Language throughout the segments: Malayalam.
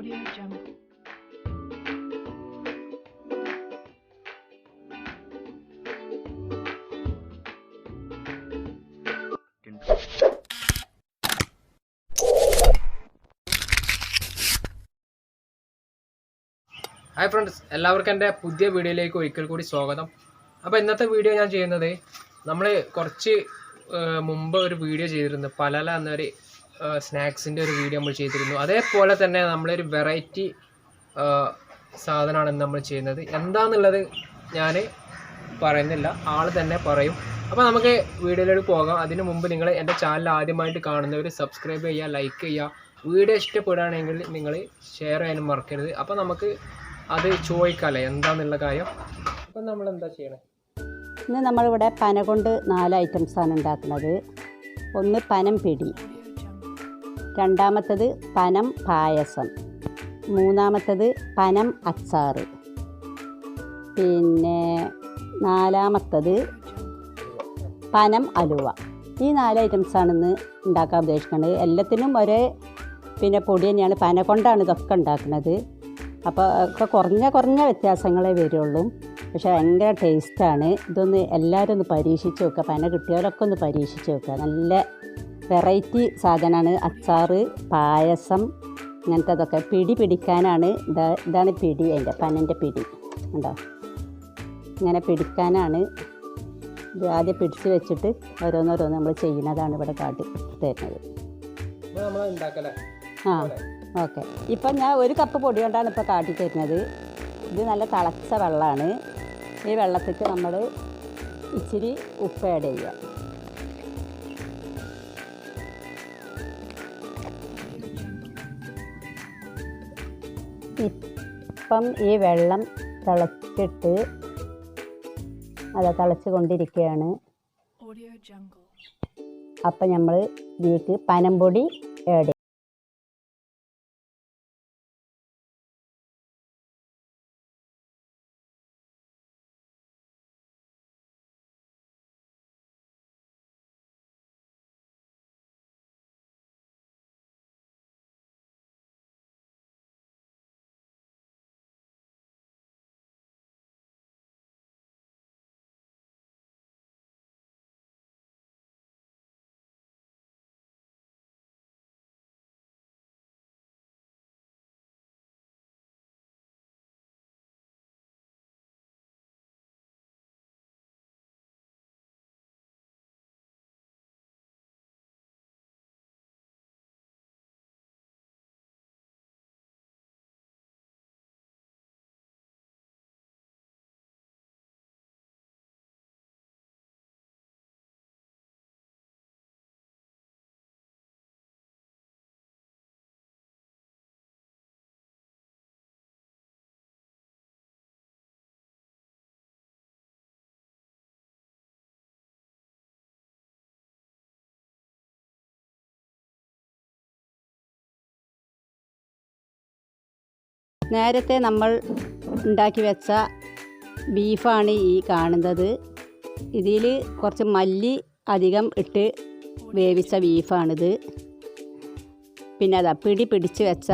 Audio Jungle. ഹായ് ഫ്രണ്ട്സ്, എല്ലാവർക്കും എൻ്റെ പുതിയ വീഡിയോയിലേക്ക് ഒരിക്കൽ കൂടി സ്വാഗതം. അപ്പോൾ ഇന്നത്തെ വീഡിയോ ഞാൻ ചെയ്യുന്നത്, നമ്മൾ കുറച്ച് മുമ്പ് ഒരു വീഡിയോ ചെയ്തിരുന്നു, പലല എന്നൊരു സ്നാക്സിൻ്റെ ഒരു വീഡിയോ നമ്മൾ ചെയ്തിരുന്നു. അതേപോലെ തന്നെ നമ്മളൊരു വെറൈറ്റി സാധനമാണ് നമ്മൾ ചെയ്യുന്നത്. എന്താണെന്നുള്ളത് ഞാൻ പറയുന്നില്ല, ആൾ തന്നെ പറയും. അപ്പോൾ നമുക്ക് വീഡിയോയിലേക്ക് പോകാം. അതിന് മുമ്പ് നിങ്ങൾ എൻ്റെ ചാനൽ ആദ്യമായിട്ട് കാണുന്നവർ സബ്സ്ക്രൈബ് ചെയ്യുക, ലൈക്ക് ചെയ്യുക. വീഡിയോ ഇഷ്ടപ്പെടുകയാണെങ്കിൽ നിങ്ങൾ ഷെയർ ചെയ്യാനും മറക്കരുത്. അപ്പോൾ നമുക്ക് അത് ചോദിക്കാമല്ലേ എന്താണെന്നുള്ള കാര്യം. അപ്പം നമ്മൾ എന്താ ചെയ്യണേ? ഇന്ന് നമ്മളിവിടെ പന കൊണ്ട് 4 ഐറ്റംസാണ് ഉണ്ടാക്കുന്നത്. ഒന്ന് പനം പിടി, രണ്ടാമത്തത് പനം പായസം, മൂന്നാമത്തത് പനം അച്ചാറ്, പിന്നെ നാലാമത്തത് പനം അലുവ. ഈ 4 ഐറ്റംസാണ് ഇന്ന് ഉണ്ടാക്കാൻ ഉദ്ദേശിക്കുന്നത്. എല്ലാത്തിനും ഒരേ പൊടി തന്നെയാണ്, പന കൊണ്ടാണ് ഇതൊക്കെ ഉണ്ടാക്കുന്നത്. അപ്പോൾ ഒക്കെ കുറഞ്ഞ വ്യത്യാസങ്ങളേ വരുള്ളൂ, പക്ഷെ ഭയങ്കര ടേസ്റ്റാണ്. ഇതൊന്ന് എല്ലാവരും ഒന്ന് പരീക്ഷിച്ച് നോക്കുക, പന കിട്ടിയവരൊക്കെ ഒന്ന് പരീക്ഷിച്ച് നോക്കുക. നല്ല വെറൈറ്റി സാധനമാണ്. അച്ചാറ്, പായസം, ഇങ്ങനത്തതൊക്കെ. പിടി പിടിക്കാനാണ്. ഇതാണ് പിടി, അതിൻ്റെ പനൻ്റെ പിടി ഉണ്ടോ, ഇങ്ങനെ പിടിക്കാനാണ്. ഇത് ആദ്യം പിടിച്ച് വെച്ചിട്ട് ഓരോന്നോരോന്ന് നമ്മൾ ചെയ്യുന്നതാണ് ഇവിടെ കാട്ടി തരുന്നത്. ആ ഓക്കെ. ഇപ്പം ഞാൻ 1 കപ്പ് പൊടി കൊണ്ടാണ് ഇപ്പോൾ കാട്ടി തരുന്നത്. ഇത് നല്ല തിളച്ച വെള്ളമാണ്. ഈ വെള്ളത്തിലേക്ക് നമ്മൾ ഇച്ചിരി ഉപ്പ് ആഡ് ചെയ്യുക. ഇപ്പം ഈ വെള്ളം തിളച്ചിട്ട് തിളച്ച് കൊണ്ടിരിക്കുകയാണ്. അപ്പം നമ്മൾ ഇതിലേക്ക് പനംപൊടി ആഡ് ചെയ്യും. നേരത്തെ നമ്മൾ ഉണ്ടാക്കി വെച്ച ബീഫാണ് ഈ കാണുന്നത്. ഇതിൽ കുറച്ച് മല്ലി അധികം ഇട്ട് വേവിച്ച ബീഫാണിത്. പിന്നെ അതാ പിടി പിടിച്ച് വെച്ച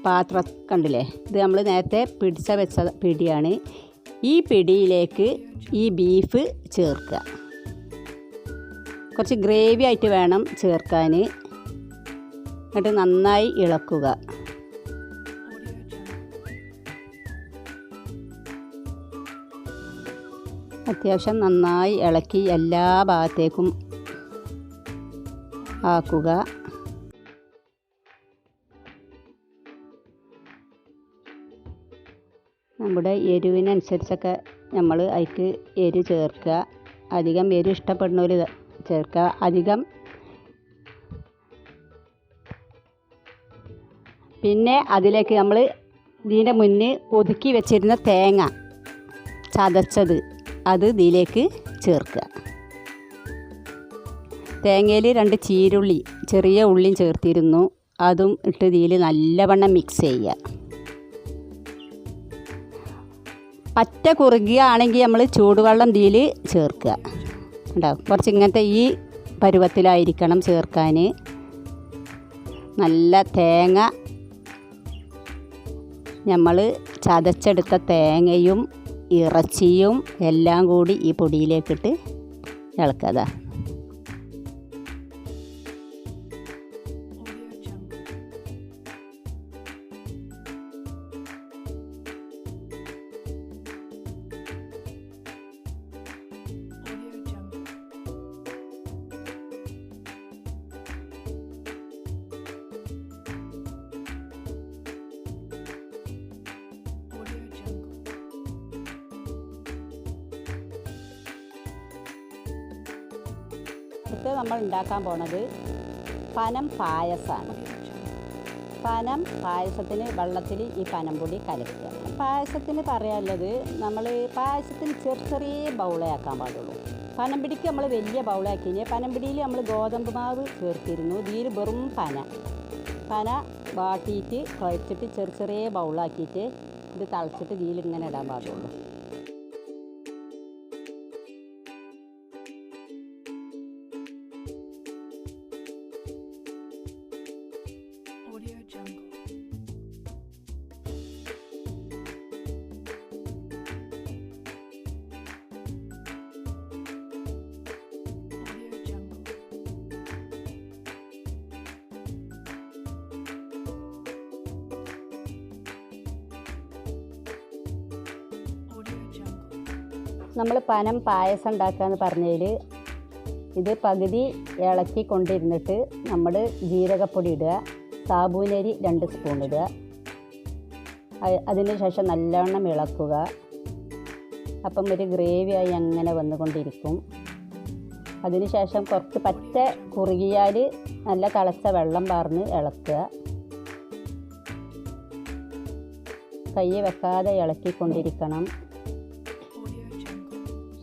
പാത്രം കണ്ടില്ലേ, ഇത് നമ്മൾ നേരത്തെ പിടിച്ച് വെച്ച പിടിയാണ്. ഈ പിടിയിലേക്ക് ഈ ബീഫ് ചേർക്കുക. കുറച്ച് ഗ്രേവി ആയിട്ട് വേണം ചേർക്കാൻ. എന്നിട്ട് നന്നായി ഇളക്കുക. അത്യാവശ്യം നന്നായി ഇളക്കി എല്ലാ ഭാഗത്തേക്കും ആക്കുക. നമ്മുടെ എരിവിനനുസരിച്ചൊക്കെ നമ്മൾ അതിലേക്ക് എരി ചേർക്കുക. അധികം എരി ഇഷ്ടപ്പെടുന്നവർ ചേർക്കുക. പിന്നെ അതിലേക്ക് നമ്മൾ ഇതിൻ്റെ മുന്നേ ഒതുക്കി വെച്ചിരുന്ന തേങ്ങ ചതച്ചത് അത് ഇതിലേക്ക് ചേർക്കുക. തേങ്ങയിൽ 2 ചീരുള്ളി, ചെറിയ ഉള്ളിയും ചേർത്തിരുന്നു, അതും ഇട്ട് ഇതിൽ നല്ലവണ്ണം മിക്സ് ചെയ്യുക. പറ്റ കുറുകിയാണെങ്കിൽ നമ്മൾ ചൂടുവെള്ളം ഇതിൽ ചേർക്കുക. ഉണ്ടാവും കുറച്ച് ഇങ്ങനത്തെ ഈ പരുവത്തിലായിരിക്കണം ചേർക്കാൻ. നല്ല തേങ്ങ നമ്മൾ ചതച്ചെടുത്ത തേങ്ങയും ഇറച്ചിയും എല്ലാം കൂടി ഈ പൊടിയിലേക്കിട്ട് ഇളക്കുക. അടുത്ത് നമ്മൾ ഉണ്ടാക്കാൻ പോണത് പനം പായസമാണ്. പനം പായസത്തിന് വെള്ളത്തിൽ ഈ പനംപൊടി കലക്കുക. പായസത്തിന് പറയാനുള്ളത് നമ്മൾ പായസത്തിന് ചെറിയ ബൗളാക്കാൻ പാടുള്ളൂ. പനംപിടിക്ക് നമ്മൾ വലിയ ബൗളാക്കിന് പനംപിടിയിൽ നമ്മൾ ഗോതമ്പ് മാവ് ചേർത്തിരുന്നു. ഇതിൽ വെറും പന വാട്ടിയിട്ട് കുഴച്ചിട്ട് ചെറിയ ബൗളാക്കിയിട്ട് ഇത് തിളച്ചിട്ട് ഇതിൽ ഇങ്ങനെ ഇടാൻ പാടുള്ളൂ. നമ്മൾ പനം പായസം ഉണ്ടാക്കുകയെന്ന് പറഞ്ഞതിൽ ഇത് പകുതി ഇളക്കി കൊണ്ടിരുന്നിട്ട് നമ്മൾ ജീരകപ്പൊടി ഇടുക, സാബൂനരി 2 സ്പൂൺ ഇടുക. അതിന് ശേഷം നല്ലവണ്ണം ഇളക്കുക. അപ്പം ഒരു ഗ്രേവിയായി അങ്ങനെ വന്നുകൊണ്ടിരിക്കും. അതിന് ശേഷം കുറച്ച് പച്ച കുറുകിയാൽ നല്ല തിളച്ച വെള്ളം പാർന്ന് ഇളക്കുക. കൈ വെക്കാതെ ഇളക്കിക്കൊണ്ടിരിക്കണം.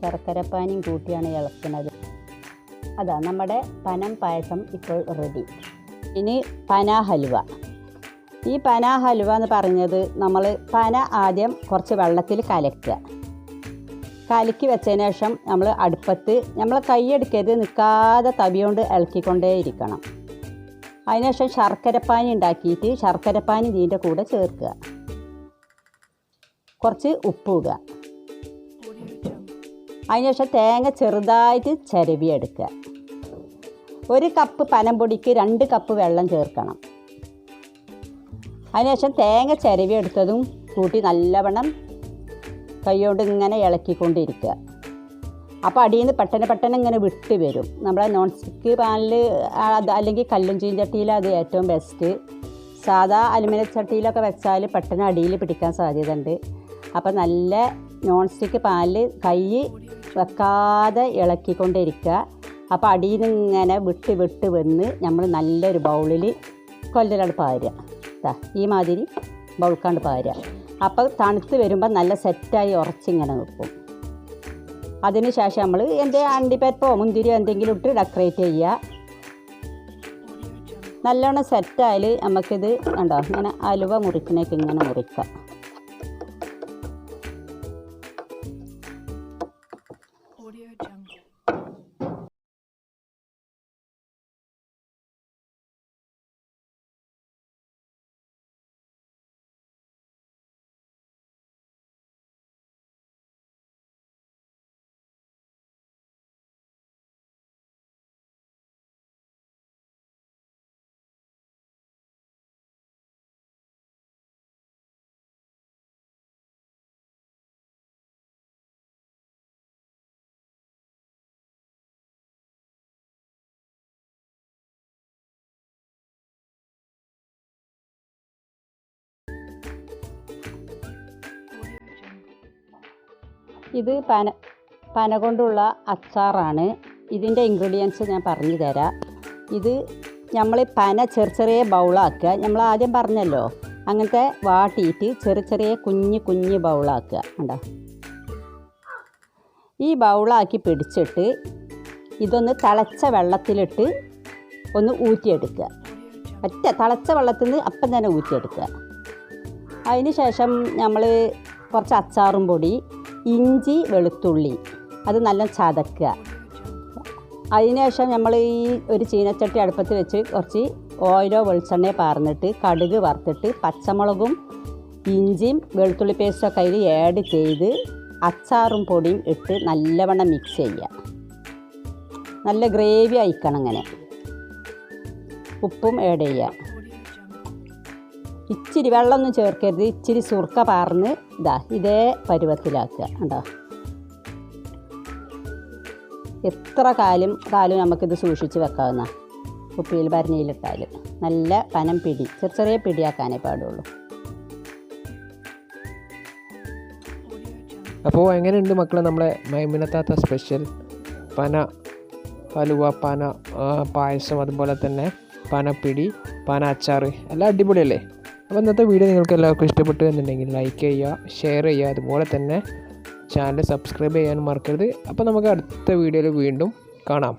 ശർക്കരപ്പാനിയും കൂട്ടിയാണ് ഇളക്കുന്നത്. അതാ നമ്മുടെ പനം പായസം ഇപ്പോൾ റെഡി. ഇനി പന ഹലുവ. ഈ പന ഹലുവ എന്ന് പറഞ്ഞത് നമ്മൾ പന ആദ്യം കുറച്ച് വെള്ളത്തിൽ കലക്കി വെച്ചതിന് ശേഷം നമ്മൾ അടുപ്പത്ത് നമ്മൾ കൈയെടുക്കരുത്, നിൽക്കാതെ തവി കൊണ്ട് ഇളക്കിക്കൊണ്ടേയിരിക്കണം. അതിനുശേഷം ശർക്കരപ്പാനി ഉണ്ടാക്കിയിട്ട് ശർക്കരപ്പാനി ഇതിൻ്റെ കൂടെ ചേർക്കുക. കുറച്ച് ഉപ്പ് ഇടുക. അതിനുശേഷം തേങ്ങ ചെറുതായിട്ട് ചിരവിയെടുക്കുക. 1 കപ്പ് പനംപൊടിക്ക് 2 കപ്പ് വെള്ളം ചേർക്കണം. അതിനുശേഷം തേങ്ങ ചിരവിയെടുത്തതും കൂട്ടി നല്ലവണ്ണം കൈകൊണ്ട് ഇങ്ങനെ ഇളക്കിക്കൊണ്ടിരിക്കുക. അപ്പോൾ അടിയിൽ നിന്ന് പെട്ടെന്ന് ഇങ്ങനെ വിട്ട് വരും. നമ്മളെ നോൺ സ്റ്റിക്ക് പാനിൽ അല്ലെങ്കിൽ കല്ലും ചീഞ്ചട്ടിയിൽ അത് ഏറ്റവും ബെസ്റ്റ്. സാധാ അലുമിനിയം ചട്ടിയിലൊക്കെ വെച്ചാൽ പെട്ടെന്ന് അടിയിൽ പിടിക്കാൻ സാധ്യത ഉണ്ട്. അപ്പോൾ നല്ല നോൺ സ്റ്റിക്ക് പാനിൽ കൈ വെക്കാതെ ഇളക്കിക്കൊണ്ടിരിക്കുക. അപ്പോൾ അടിയിൽ നിന്ന് ഇങ്ങനെ വിട്ട് വന്ന് നമ്മൾ നല്ലൊരു ബൗളിൽ കൊല്ലലാണ് പാരുക. ഈ മാതിരി ബൗൾക്കാണ്ട് പാരുക. അപ്പോൾ തണുത്ത് വരുമ്പോൾ നല്ല സെറ്റായി ഉറച്ചിങ്ങനെ നിൽക്കും. അതിന് ശേഷം നമ്മൾ അണ്ടിപ്പരിപ്പോ മുന്തിരിയോ എന്തെങ്കിലും ഇട്ട് ഡെക്കറേറ്റ് ചെയ്യുക. നല്ലോണം സെറ്റായാൽ നമുക്കിത് കണ്ടോ ഇങ്ങനെ അലുവ മുറിക്കണേക്ക് ഇങ്ങനെ മുറിക്കാം. ഇത് പന കൊണ്ടുള്ള അച്ചാറാണ്. ഇതിൻ്റെ ഇൻഗ്രീഡിയൻസ് ഞാൻ പറഞ്ഞു തരാം. ഇത് നമ്മൾ പന ചെറിയ ബൗളാക്കുക. നമ്മൾ ആദ്യം പറഞ്ഞല്ലോ അങ്ങനത്തെ വാട്ടിയിട്ട് ചെറിയ കുഞ്ഞ് ബൗളാക്കുക. കണ്ടോ, ഈ ബൗളാക്കി പിടിച്ചിട്ട് ഇതൊന്ന് തിളച്ച വെള്ളത്തിലിട്ട് ഒന്ന് ഊറ്റിയെടുക്കുക. തിളച്ച വെള്ളത്തിൽ നിന്ന് അപ്പം തന്നെ ഊറ്റിയെടുക്കുക. അതിന് ശേഷം നമ്മൾ കുറച്ച് അച്ചാറും പൊടി, ഇഞ്ചി, വെളുത്തുള്ളി അത് നല്ല ചതക്കുക. അതിനുശേഷം നമ്മൾ ഈ ഒരു ചീനച്ചട്ടി അടുപ്പത്ത് വെച്ച് കുറച്ച് ഓയിലോ വെളിച്ചെണ്ണയോ പാർന്നിട്ട് കടുക് വറുത്തിട്ട് പച്ചമുളകും ഇഞ്ചിയും വെളുത്തുള്ളി പേസ്റ്റൊക്കെ അതിൽ ആഡ് ചെയ്ത് അച്ചാറും പൊടിയും ഇട്ട് നല്ലവണ്ണം മിക്സ് ചെയ്യുക. നല്ല ഗ്രേവി അയക്കണം. അങ്ങനെ ഉപ്പും ആഡ് ചെയ്യുക. ഇച്ചിരി വെള്ളമൊന്നും ചേർക്കരുത്. ഇച്ചിരി സുർക്ക പാർന്ന് ഇതേ പരുവത്തിലാക്കുക. കണ്ടോ, എത്ര കാലം നമുക്കിത് സൂക്ഷിച്ച് വെക്കാവുന്ന കുപ്പിയിൽ ഭരണിയിലിട്ടാൽ. നല്ല പനം പിടി, ചെറിയ പിടിയാക്കാനേ പാടുള്ളൂ. അപ്പോൾ എങ്ങനെയുണ്ട് മക്കളെ നമ്മളെ മൈമുനത്താത്ത സ്പെഷ്യൽ പന ഹലുവ, പന പായസം, അതുപോലെ തന്നെ പനപ്പിടി, പന അച്ചാർ എല്ലാം അടിപൊളിയല്ലേ? അപ്പോൾ ഇന്നത്തെ വീഡിയോ നിങ്ങൾക്ക് എല്ലാവർക്കും ഇഷ്ടപ്പെട്ടു എന്നുണ്ടെങ്കിൽ ലൈക്ക് ചെയ്യുക, ഷെയർ ചെയ്യുക, അതുപോലെ തന്നെ ചാനൽ സബ്സ്ക്രൈബ് ചെയ്യാനും മറക്കരുത്. അപ്പോൾ നമുക്ക് അടുത്ത വീഡിയോയിൽ വീണ്ടും കാണാം.